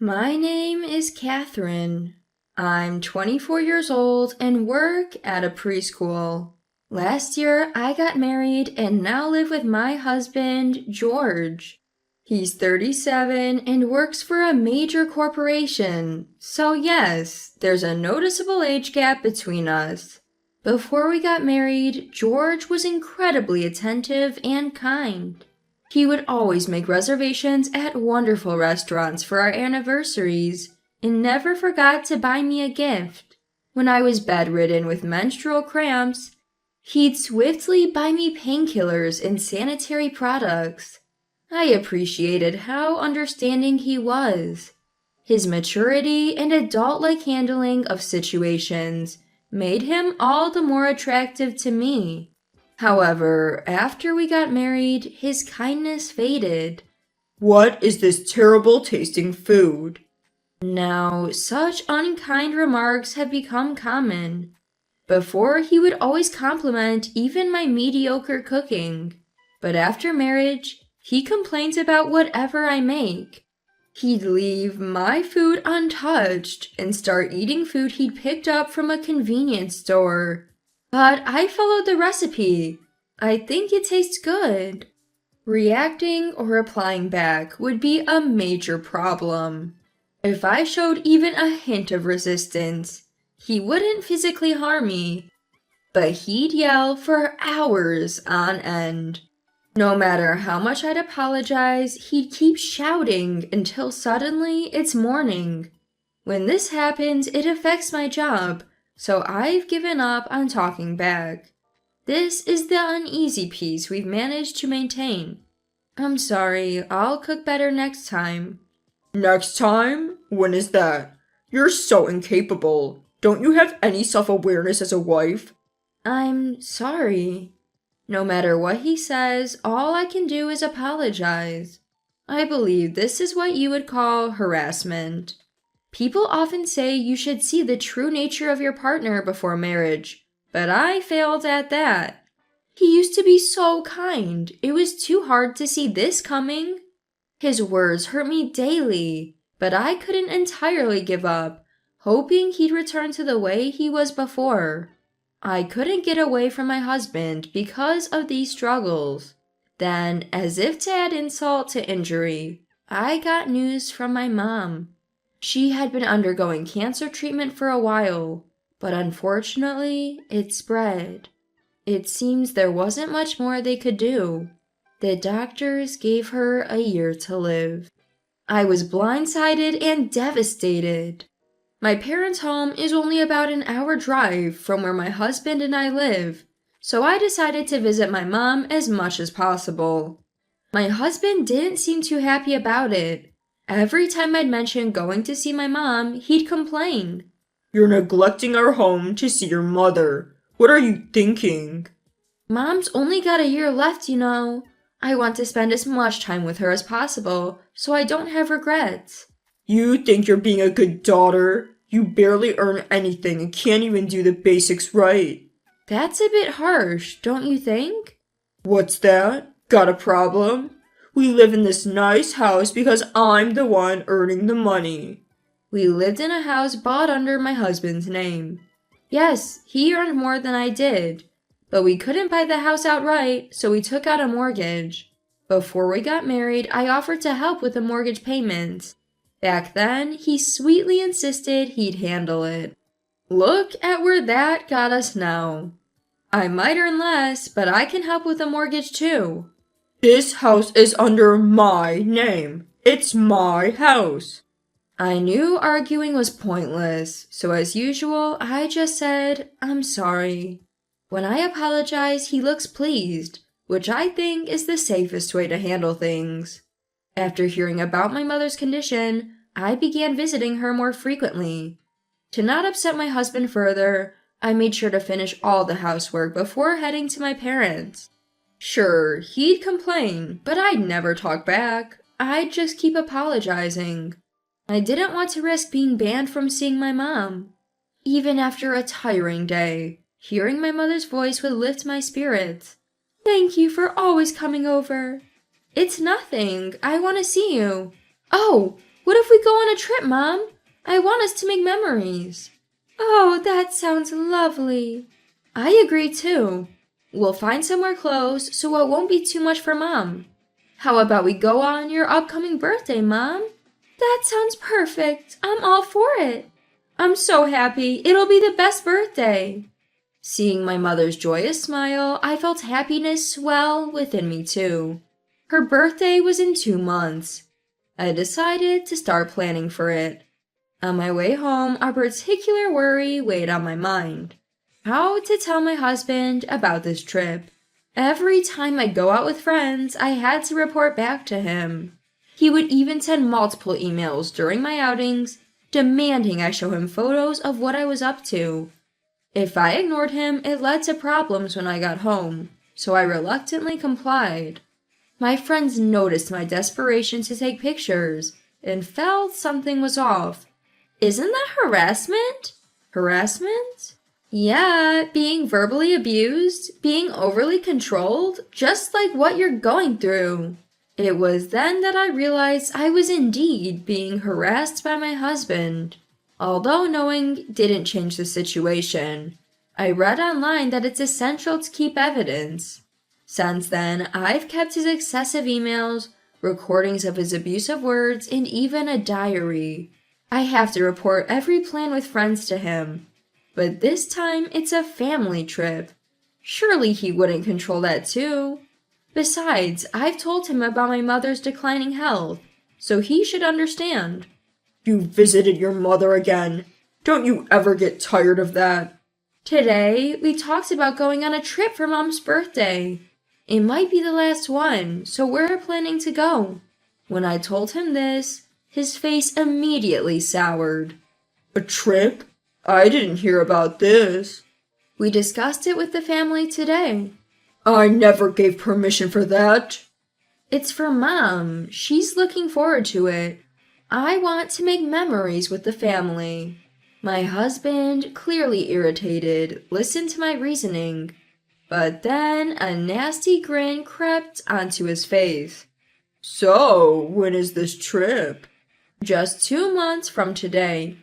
My name is Catherine. I'm 24 years old and work at a preschool. Last year, I got married and now live with my husband, George. He's 37 and works for a major corporation. So yes, there's a noticeable age gap between us. Before we got married, George was incredibly attentive and kind. He would always make reservations at wonderful restaurants for our anniversaries and never forgot to buy me a gift. When I was bedridden with menstrual cramps, he'd swiftly buy me painkillers and sanitary products. I appreciated how understanding he was. His maturity and adult-like handling of situations made him all the more attractive to me. However, after we got married, his kindness faded. What is this terrible tasting food? Now, such unkind remarks have become common. Before, he would always compliment even my mediocre cooking. But after marriage, he complains about whatever I make. He'd leave my food untouched and start eating food he'd picked up from a convenience store. But I followed the recipe. I think it tastes good. Reacting or replying back would be a major problem. If I showed even a hint of resistance, he wouldn't physically harm me, but he'd yell for hours on end. No matter how much I'd apologize, he'd keep shouting until suddenly it's morning. When this happens, it affects my job, so I've given up on talking back. This is the uneasy piece we've managed to maintain. I'm sorry, I'll cook better next time. Next time? When is that? You're so incapable. Don't you have any self-awareness as a wife? I'm sorry. No matter what he says, all I can do is apologize. I believe this is what you would call harassment. People often say you should see the true nature of your partner before marriage, but I failed at that. He used to be so kind. It was too hard to see this coming. His words hurt me daily, but I couldn't entirely give up, hoping he'd return to the way he was before. I couldn't get away from my husband because of these struggles. Then, as if to add insult to injury, I got news from my mom. She had been undergoing cancer treatment for a while, but unfortunately, it spread. It seems there wasn't much more they could do. The doctors gave her a year to live. I was blindsided and devastated. My parents' home is only about an hour drive from where my husband and I live, so I decided to visit my mom as much as possible. My husband didn't seem too happy about it. Every time I'd mention going to see my mom, he'd complain. You're neglecting our home to see your mother. What are you thinking? Mom's only got a year left, you know. I want to spend as much time with her as possible, so I don't have regrets. You think you're being a good daughter? You barely earn anything and can't even do the basics right. That's a bit harsh, don't you think? What's that? Got a problem? We live in this nice house because I'm the one earning the money. We lived in a house bought under my husband's name. Yes, he earned more than I did, but we couldn't buy the house outright, so we took out a mortgage. Before we got married, I offered to help with the mortgage payments. Back then, he sweetly insisted he'd handle it. Look at where that got us now. I might earn less, but I can help with the mortgage too. This house is under my name. It's my house. I knew arguing was pointless, so as usual, I just said, I'm sorry. When I apologize, he looks pleased, which I think is the safest way to handle things. After hearing about my mother's condition, I began visiting her more frequently. To not upset my husband further, I made sure to finish all the housework before heading to my parents. Sure, he'd complain, but I'd never talk back. I'd just keep apologizing. I didn't want to risk being banned from seeing my mom. Even after a tiring day, hearing my mother's voice would lift my spirits. Thank you for always coming over. It's nothing. I want to see you. Oh, what if we go on a trip, Mom. I want us to make memories. Oh, that sounds lovely. I agree too. We'll find somewhere close so it won't be too much for Mom. How about we go on your upcoming birthday, Mom? That sounds perfect. I'm all for it. I'm so happy. It'll be the best birthday. Seeing my mother's joyous smile, I felt happiness swell within me too. Her birthday was in 2 months. I decided to start planning for it. On my way home, a particular worry weighed on my mind. How to tell my husband about this trip. Every time I'd go out with friends, I had to report back to him. He would even send multiple emails during my outings, demanding I show him photos of what I was up to. If I ignored him, it led to problems when I got home, so I reluctantly complied. My friends noticed my desperation to take pictures and felt something was off. Isn't that harassment? Harassment? Yeah, being verbally abused, being overly controlled, just like what you're going through. It was then that I realized I was indeed being harassed by my husband. Although knowing didn't change the situation, I read online that it's essential to keep evidence. Since then, I've kept his excessive emails, recordings of his abusive words, and even a diary. I have to report every plan with friends to him. But this time, it's a family trip. Surely he wouldn't control that too. Besides, I've told him about my mother's declining health, so he should understand. You visited your mother again. Don't you ever get tired of that? Today, we talked about going on a trip for Mom's birthday. It might be the last one, so we're planning to go. When I told him this, his face immediately soured. A trip? I didn't hear about this. We discussed it with the family today. I never gave permission for that. It's for Mom. She's looking forward to it. I want to make memories with the family. My husband, clearly irritated, listened to my reasoning. But then a nasty grin crept onto his face. So, when is this trip? Just 2 months from today.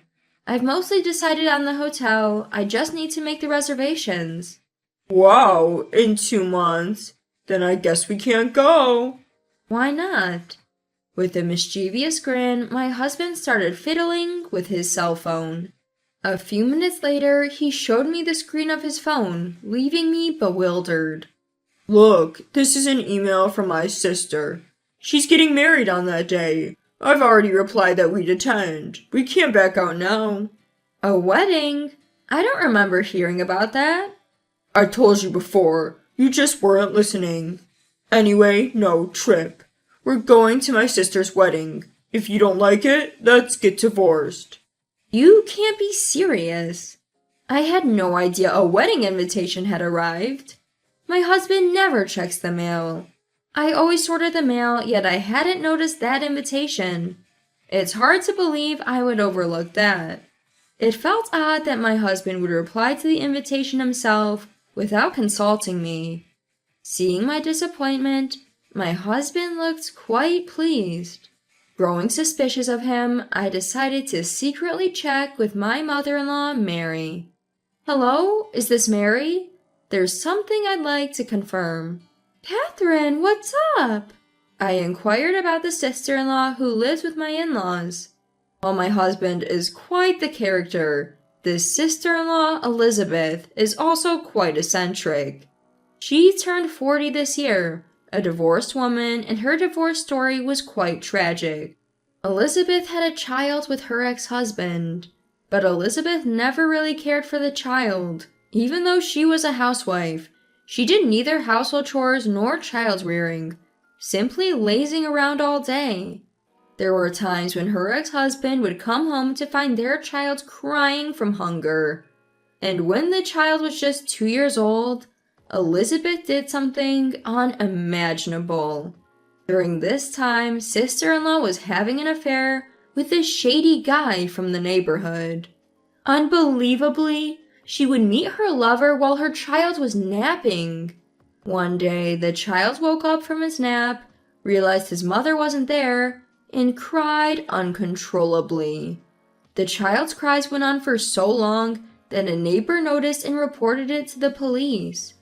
I've mostly decided on the hotel. I just need to make the reservations. Wow, in 2 months? Then I guess we can't go. Why not? With a mischievous grin, my husband started fiddling with his cell phone. A few minutes later, he showed me the screen of his phone, leaving me bewildered. Look, this is an email from my sister. She's getting married on that day. I've already replied that we'd attend. We can't back out now. A wedding? I don't remember hearing about that. I told you before. You just weren't listening. Anyway, no trip. We're going to my sister's wedding. If you don't like it, let's get divorced. You can't be serious. I had no idea a wedding invitation had arrived. My husband never checks the mail. I always sorted the mail, yet I hadn't noticed that invitation. It's hard to believe I would overlook that. It felt odd that my husband would reply to the invitation himself without consulting me. Seeing my disappointment, my husband looked quite pleased. Growing suspicious of him, I decided to secretly check with my mother-in-law, Mary. Hello, is this Mary? There's something I'd like to confirm. Catherine, what's up? I inquired about the sister-in-law who lives with my in-laws. While my husband is quite the character, this sister-in-law, Elizabeth, is also quite eccentric. She turned 40 this year, a divorced woman, and her divorce story was quite tragic. Elizabeth had a child with her ex-husband, but Elizabeth never really cared for the child, even though she was a housewife. She did neither household chores nor child rearing, simply lazing around all day. There were times when her ex-husband would come home to find their child crying from hunger. And when the child was just 2 years old, Elizabeth did something unimaginable. During this time, sister-in-law was having an affair with a shady guy from the neighborhood. Unbelievably, she would meet her lover while her child was napping. One day, the child woke up from his nap, realized his mother wasn't there, and cried uncontrollably. The child's cries went on for so long that a neighbor noticed and reported it to the police.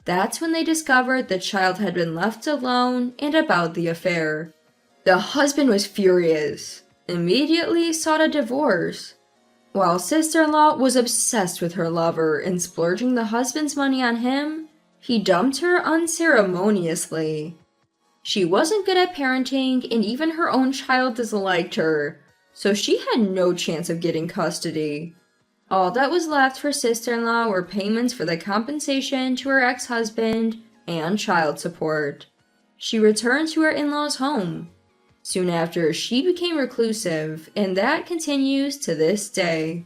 That's when they discovered the child had been left alone and about the affair. The husband was furious, immediately sought a divorce, while sister-in-law was obsessed with her lover and splurging the husband's money on him. He dumped her unceremoniously. She wasn't good at parenting, and even her own child disliked her, so she had no chance of getting custody. All that was left for sister-in-law were payments for the compensation to her ex-husband and child support. She returned to her in-laws' home. Soon after, she became reclusive, and that continues to this day.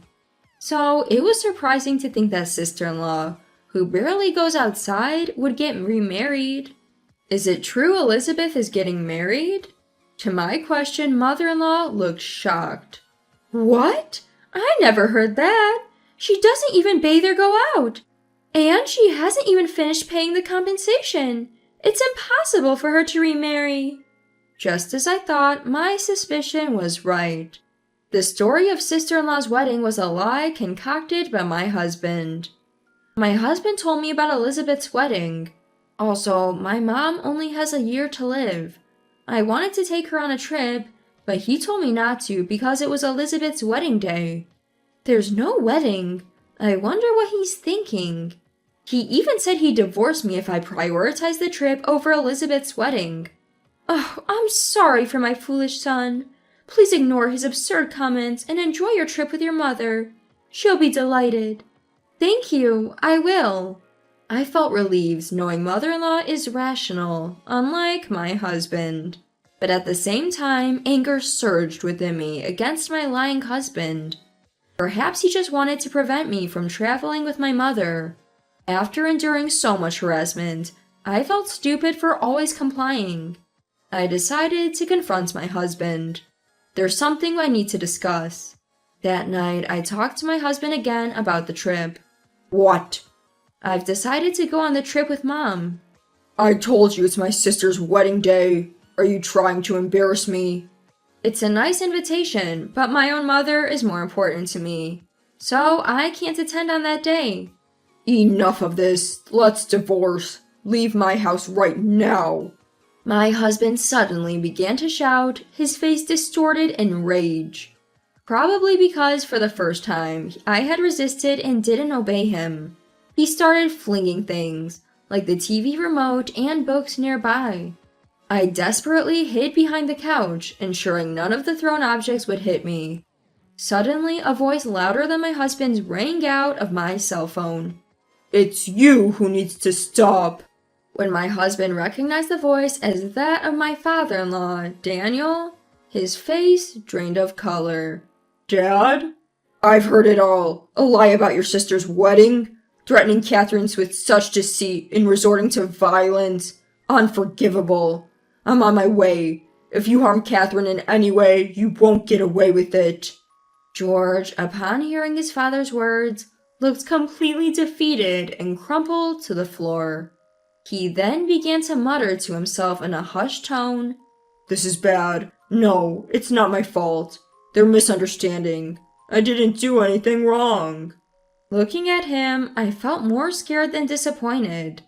So, it was surprising to think that sister-in-law, who barely goes outside, would get remarried. Is it true Elizabeth is getting married? To my question, mother-in-law looked shocked. What? I never heard that. She doesn't even bathe or go out. And she hasn't even finished paying the compensation. It's impossible for her to remarry. Just as I thought, my suspicion was right. The story of sister-in-law's wedding was a lie concocted by my husband. My husband told me about Elizabeth's wedding. Also, my mom only has a year to live. I wanted to take her on a trip, but he told me not to because it was Elizabeth's wedding day. There's no wedding. I wonder what he's thinking. He even said he'd divorce me if I prioritized the trip over Elizabeth's wedding. Oh, I'm sorry for my foolish son. Please ignore his absurd comments and enjoy your trip with your mother. She'll be delighted. Thank you, I will. I felt relieved knowing mother-in-law is rational, unlike my husband. But at the same time, anger surged within me against my lying husband. Perhaps he just wanted to prevent me from traveling with my mother. After enduring so much harassment, I felt stupid for always complying. I decided to confront my husband. There's something I need to discuss. That night, I talked to my husband again about the trip. What? I've decided to go on the trip with Mom. I told you it's my sister's wedding day. Are you trying to embarrass me? It's a nice invitation, but my own mother is more important to me. So I can't attend on that day. Enough of this. Let's divorce. Leave my house right now. My husband suddenly began to shout, his face distorted in rage. Probably because for the first time, I had resisted and didn't obey him. He started flinging things, like the TV remote and books nearby. I desperately hid behind the couch, ensuring none of the thrown objects would hit me. Suddenly, a voice louder than my husband's rang out of my cell phone. It's you who needs to stop. When my husband recognized the voice as that of my father-in-law, Daniel, his face drained of color. Dad? I've heard it all. A lie about your sister's wedding? Threatening Catherine's with such deceit and resorting to violence. Unforgivable. I'm on my way. If you harm Catherine in any way, you won't get away with it. George, upon hearing his father's words, looked completely defeated and crumpled to the floor. He then began to mutter to himself in a hushed tone, This is bad. No, it's not my fault. They're misunderstanding. I didn't do anything wrong. Looking at him, I felt more scared than disappointed.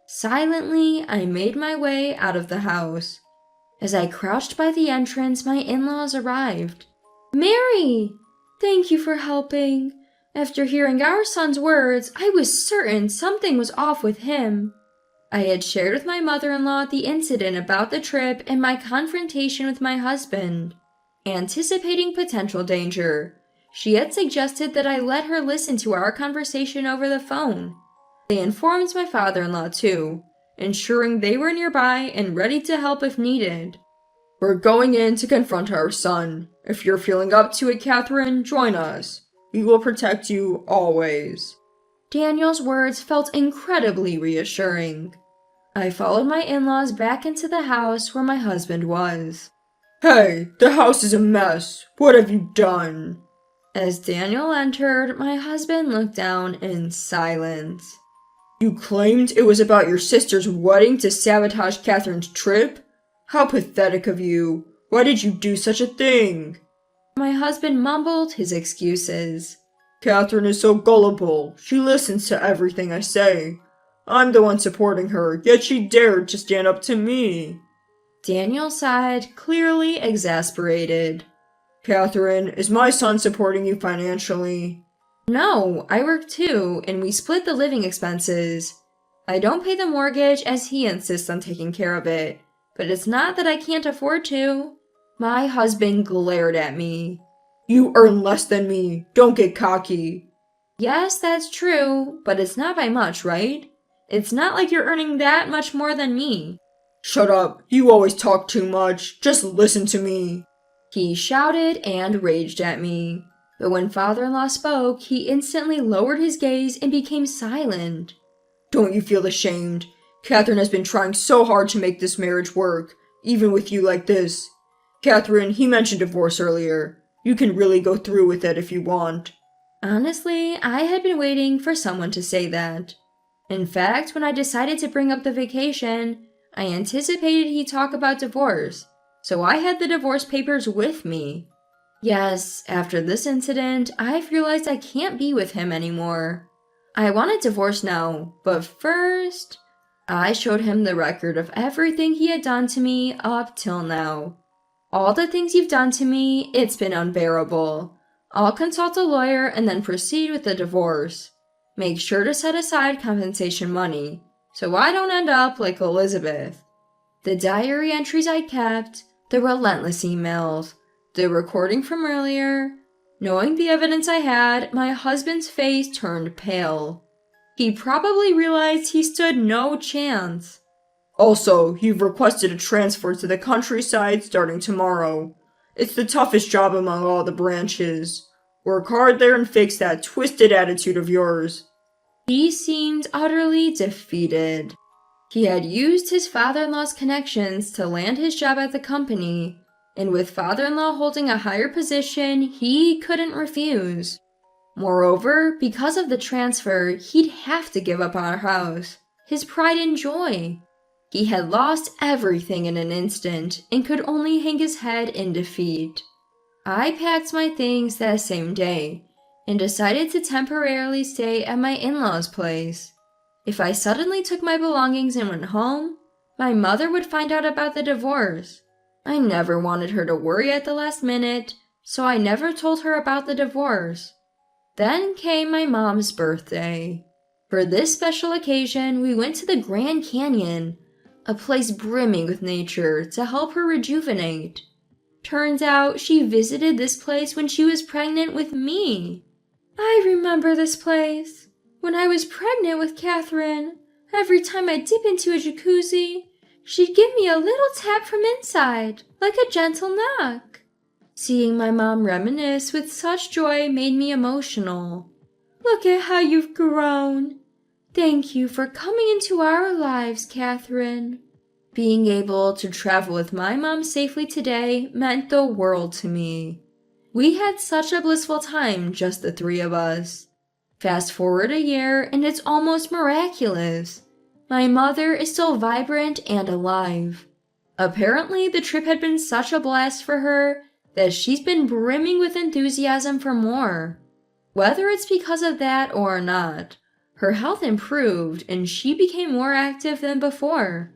Silently, I made my way out of the house. As I crouched by the entrance, my in-laws arrived. Mary! Thank you for helping. After hearing our son's words, I was certain something was off with him. I had shared with my mother-in-law the incident about the trip and my confrontation with my husband. Anticipating potential danger, she had suggested that I let her listen to our conversation over the phone. They informed my father-in-law too, ensuring they were nearby and ready to help if needed. We're going in to confront our son. If you're feeling up to it, Catherine, join us. We will protect you always. Daniel's words felt incredibly reassuring. I followed my in-laws back into the house where my husband was. Hey, the house is a mess. What have you done? As Daniel entered, my husband looked down in silence. You claimed it was about your sister's wedding to sabotage Catherine's trip? How pathetic of you. Why did you do such a thing? My husband mumbled his excuses. Catherine is so gullible. She listens to everything I say. I'm the one supporting her, yet she dared to stand up to me. Daniel sighed, clearly exasperated. Catherine, is my son supporting you financially? No, I work too, and we split the living expenses. I don't pay the mortgage as he insists on taking care of it, but it's not that I can't afford to. My husband glared at me. You earn less than me. Don't get cocky. Yes, that's true, but it's not by much, right? It's not like you're earning that much more than me. Shut up. You always talk too much. Just listen to me. He shouted and raged at me. But when father-in-law spoke, he instantly lowered his gaze and became silent. Don't you feel ashamed? Catherine has been trying so hard to make this marriage work, even with you like this. Catherine, he mentioned divorce earlier. You can really go through with it if you want. Honestly, I had been waiting for someone to say that. In fact, when I decided to bring up the vacation, I anticipated he'd talk about divorce, so I had the divorce papers with me. Yes, after this incident, I've realized I can't be with him anymore. I want a divorce now, but first, I showed him the record of everything he had done to me up till now. All the things you've done to me, it's been unbearable. I'll consult a lawyer and then proceed with the divorce. Make sure to set aside compensation money, so I don't end up like Elizabeth. The diary entries I kept, the relentless emails, the recording from earlier. Knowing the evidence I had, my husband's face turned pale. He probably realized he stood no chance. Also, you've requested a transfer to the countryside starting tomorrow. It's the toughest job among all the branches. Work hard there and fix that twisted attitude of yours. He seemed utterly defeated. He had used his father-in-law's connections to land his job at the company, and with father-in-law holding a higher position, he couldn't refuse. Moreover, because of the transfer, he'd have to give up our house, his pride and joy. He had lost everything in an instant and could only hang his head in defeat. I packed my things that same day and decided to temporarily stay at my in-laws' place. If I suddenly took my belongings and went home, my mother would find out about the divorce. I never wanted her to worry at the last minute, so I never told her about the divorce. Then came my mom's birthday. For this special occasion, we went to the Grand Canyon, a place brimming with nature, to help her rejuvenate. Turns out she visited this place when she was pregnant with me. I remember this place. When I was pregnant with Catherine, every time I dip into a jacuzzi, she'd give me a little tap from inside, like a gentle knock. Seeing my mom reminisce with such joy made me emotional. Look at how you've grown. Thank you for coming into our lives, Catherine. Being able to travel with my mom safely today meant the world to me. We had such a blissful time, just the three of us. Fast forward a year, and it's almost miraculous. My mother is still vibrant and alive. Apparently, the trip had been such a blast for her that she's been brimming with enthusiasm for more. Whether it's because of that or not, her health improved and she became more active than before.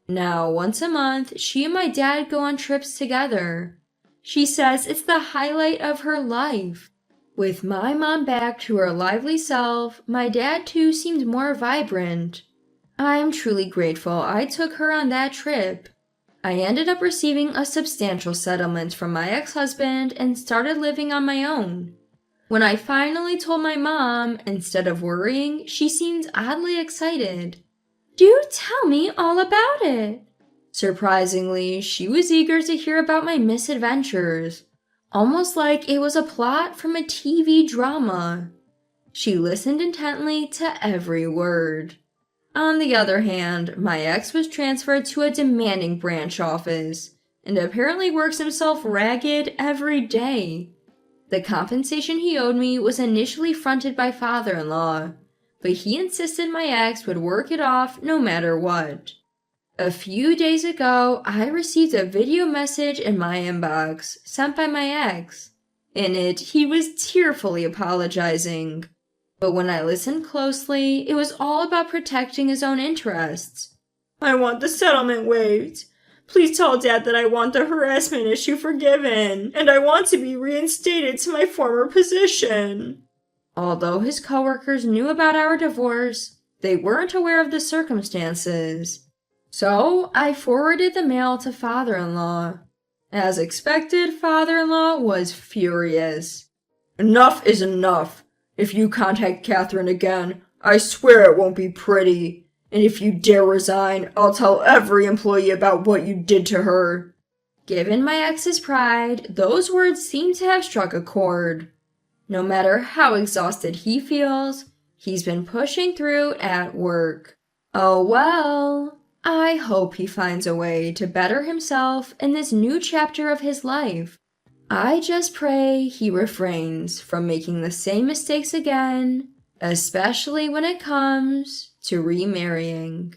Now, once a month, she and my dad go on trips together. She says it's the highlight of her life. With my mom back to her lively self, my dad too seemed more vibrant. I'm truly grateful I took her on that trip. I ended up receiving a substantial settlement from my ex-husband and started living on my own. When I finally told my mom, instead of worrying, she seemed oddly excited. Do tell me all about it. Surprisingly, she was eager to hear about my misadventures, almost like it was a plot from a TV drama. She listened intently to every word. On the other hand, my ex was transferred to a demanding branch office, and apparently works himself ragged every day. The compensation he owed me was initially fronted by father-in-law, but he insisted my ex would work it off no matter what. A few days ago, I received a video message in my inbox sent by my ex. In it, he was tearfully apologizing. But when I listened closely, it was all about protecting his own interests. I want the settlement waived. Please tell Dad that I want the harassment issue forgiven, and I want to be reinstated to my former position. Although his coworkers knew about our divorce, they weren't aware of the circumstances. So I forwarded the mail to father-in-law. As expected, father-in-law was furious. Enough is enough. If you contact Catherine again, I swear it won't be pretty. And if you dare resign, I'll tell every employee about what you did to her. Given my ex's pride, those words seem to have struck a chord. No matter how exhausted he feels, he's been pushing through at work. Oh well, I hope he finds a way to better himself in this new chapter of his life. I just pray he refrains from making the same mistakes again, especially when it comes to remarrying.